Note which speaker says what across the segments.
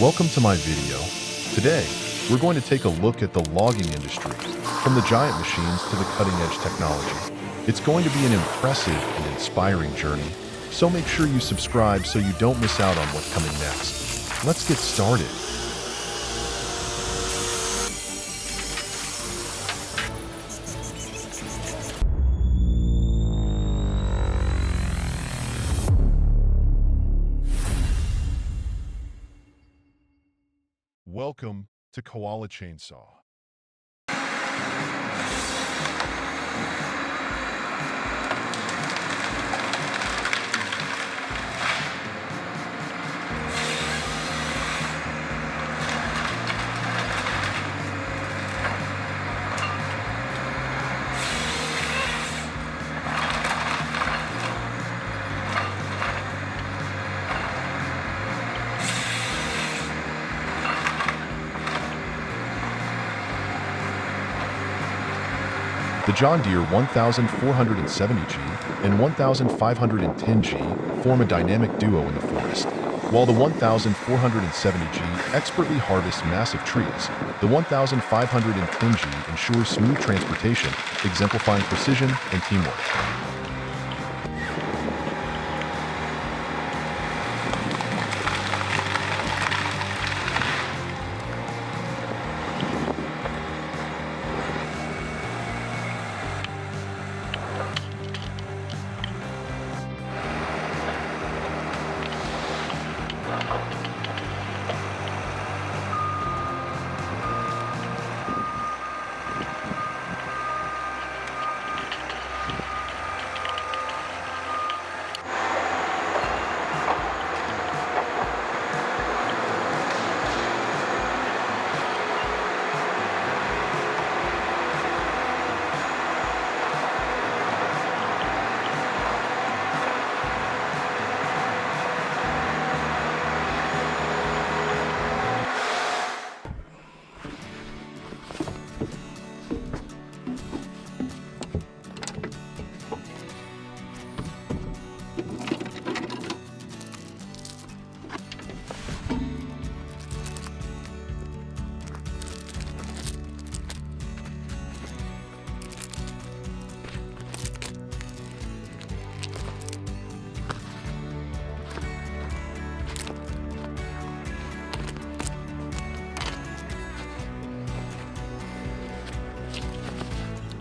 Speaker 1: Welcome to my video. Today, we're going to take a look at the logging industry, from the giant machines to the cutting-edge technology. It's going to be an impressive and inspiring journey, so make sure you subscribe so you don't miss out on what's coming next. Let's get started. Welcome to Koala Chainsaw. The John Deere 1470G and 1510G form a dynamic duo in the forest. While the 1470G expertly harvests massive trees, the 1510G ensures smooth transportation, exemplifying precision and teamwork.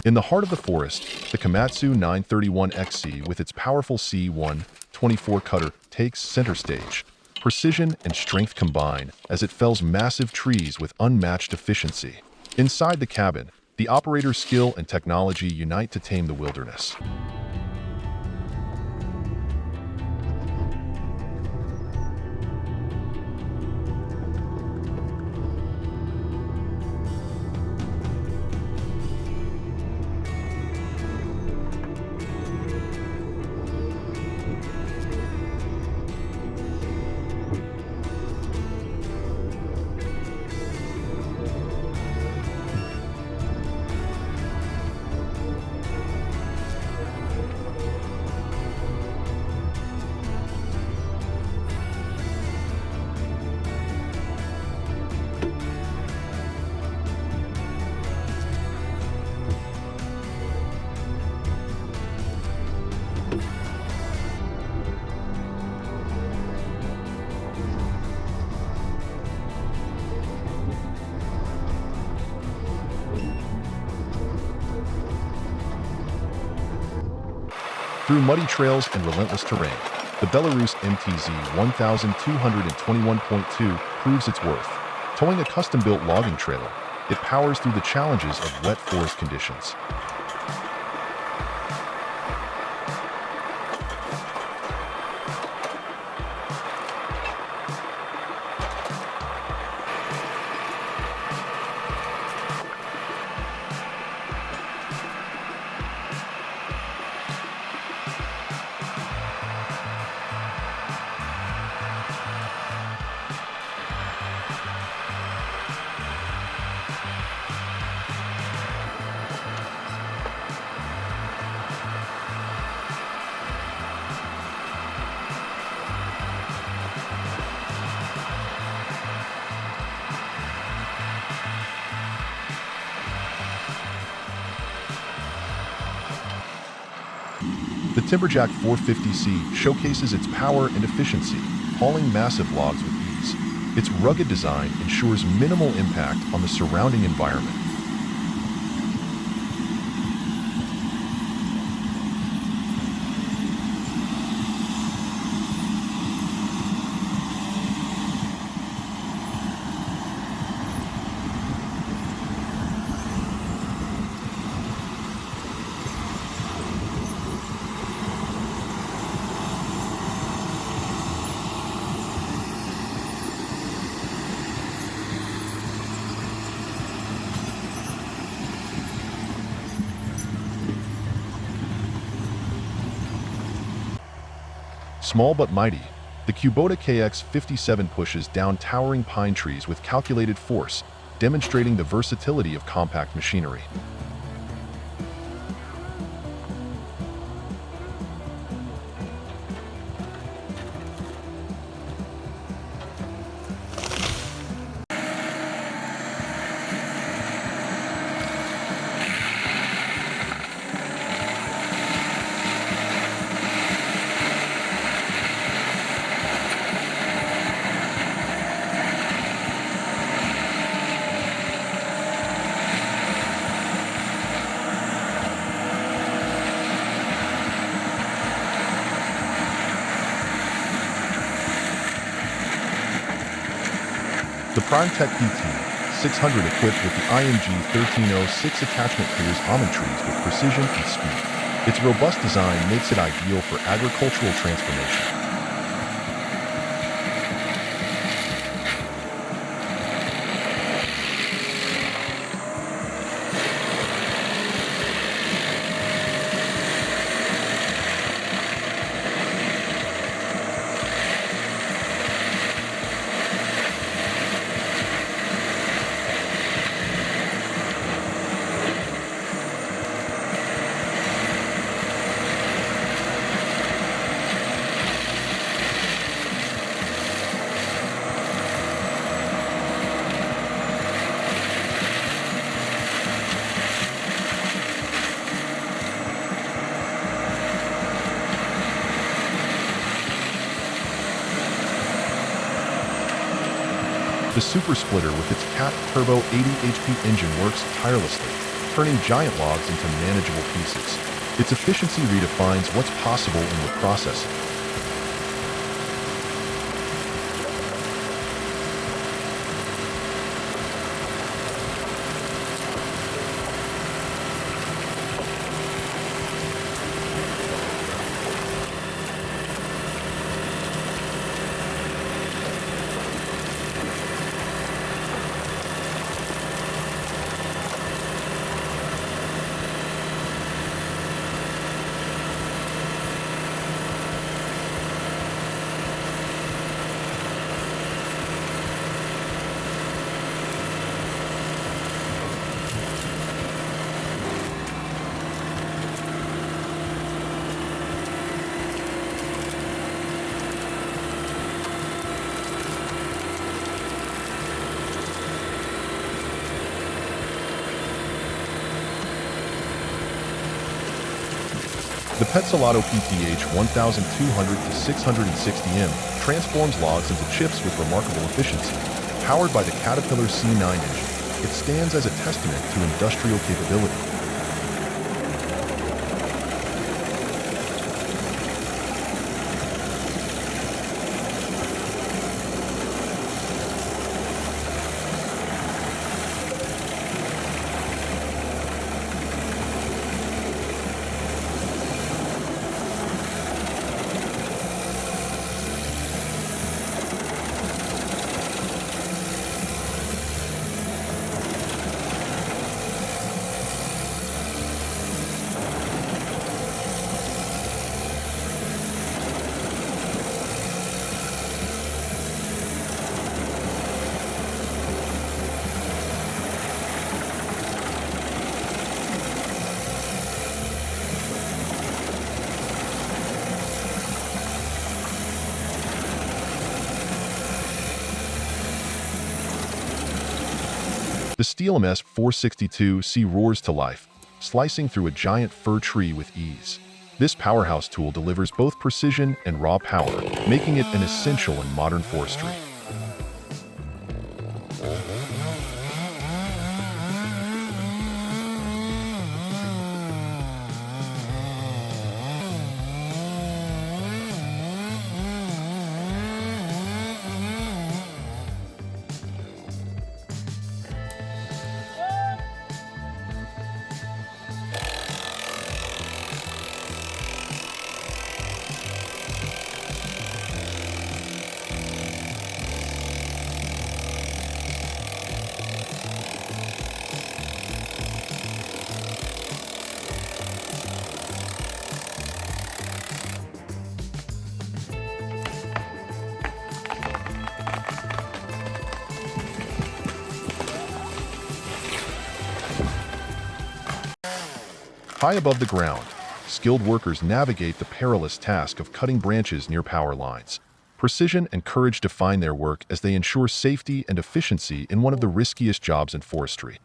Speaker 1: In the heart of the forest, the Komatsu 931XC with its powerful C124 cutter takes center stage. Precision and strength combine as it fells massive trees with unmatched efficiency. Inside the cabin, the operator's skill and technology unite to tame the wilderness. Through muddy trails and relentless terrain, the Belarus MTZ 1221.2 proves its worth. Towing a custom-built logging trailer, it powers through the challenges of wet forest conditions. The Timberjack 450C showcases its power and efficiency, hauling massive logs with ease. Its rugged design ensures minimal impact on the surrounding environment. Small but mighty, the Kubota KX57 pushes down towering pine trees with calculated force, demonstrating the versatility of compact machinery. The PrimeTech PT600 equipped with the IMG 1306 attachment clears almond trees with precision and speed. Its robust design makes it ideal for agricultural transformation. The Super Splitter with its Cat Turbo 80 HP engine works tirelessly, turning giant logs into manageable pieces. Its efficiency redefines what's possible in wood processing. The Petzolato PTH 1200 to 660M transforms logs into chips with remarkable efficiency. Powered by the Caterpillar C9 engine, it stands as a testament to industrial capability. The Steel MS 462C roars to life, slicing through a giant fir tree with ease. This powerhouse tool delivers both precision and raw power, making it an essential in modern forestry. High above the ground, skilled workers navigate the perilous task of cutting branches near power lines. Precision and courage define their work as they ensure safety and efficiency in one of the riskiest jobs in forestry.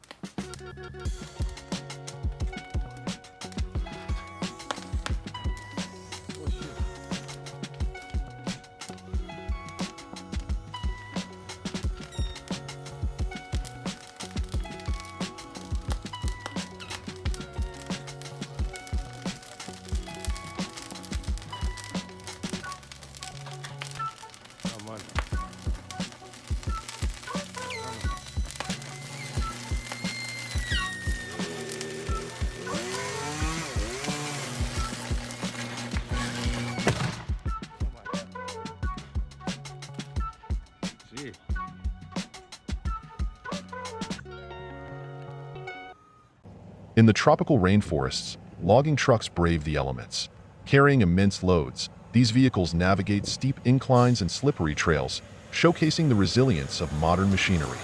Speaker 1: In the tropical rainforests, logging trucks brave the elements. Carrying immense loads, these vehicles navigate steep inclines and slippery trails, showcasing the resilience of modern machinery.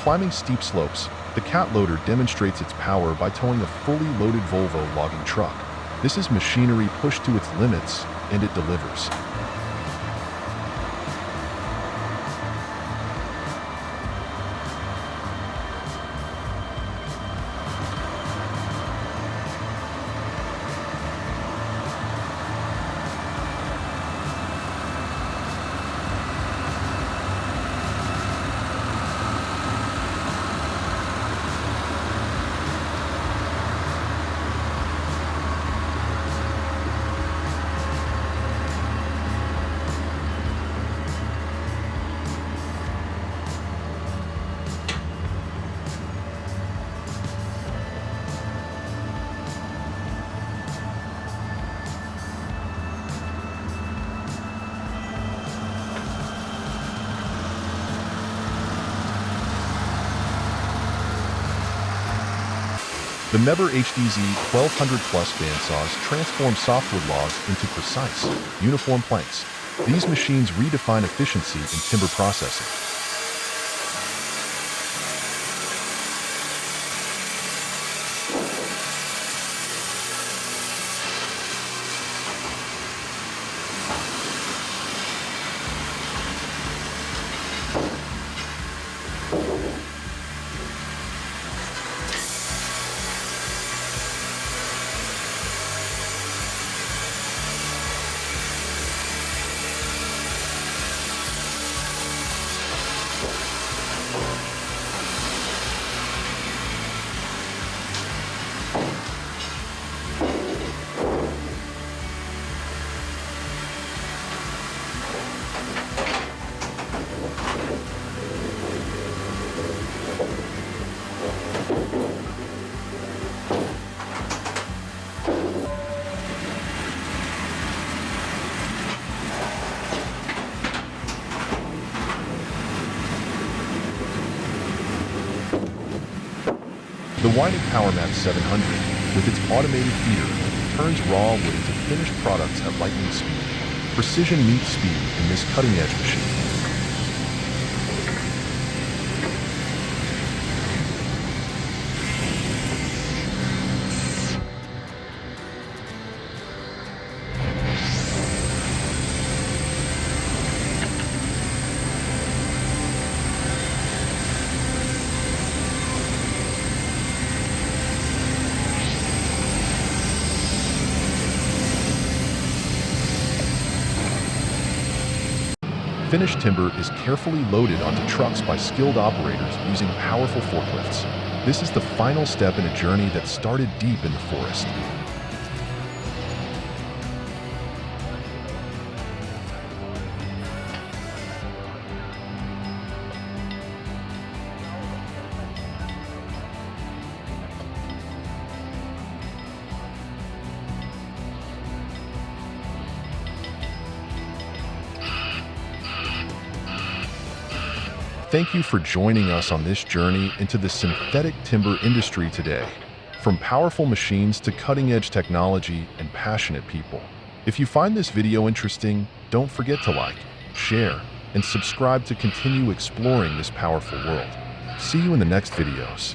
Speaker 1: Climbing steep slopes, the cat loader demonstrates its power by towing a fully loaded Volvo logging truck. This is machinery pushed to its limits, and it delivers. The Meber HDZ 1200 Plus bandsaws transform softwood logs into precise, uniform planks. These machines redefine efficiency in timber processing. Winding PowerMap 700, with its automated feeder, turns raw wood into finished products at lightning speed. Precision meets speed in this cutting-edge machine. Finished timber is carefully loaded onto trucks by skilled operators using powerful forklifts. This is the final step in a journey that started deep in the forest. Thank you for joining us on this journey into the synthetic timber industry today. From powerful machines to cutting-edge technology and passionate people. If you find this video interesting, don't forget to like, share, and subscribe to continue exploring this powerful world. See you in the next videos.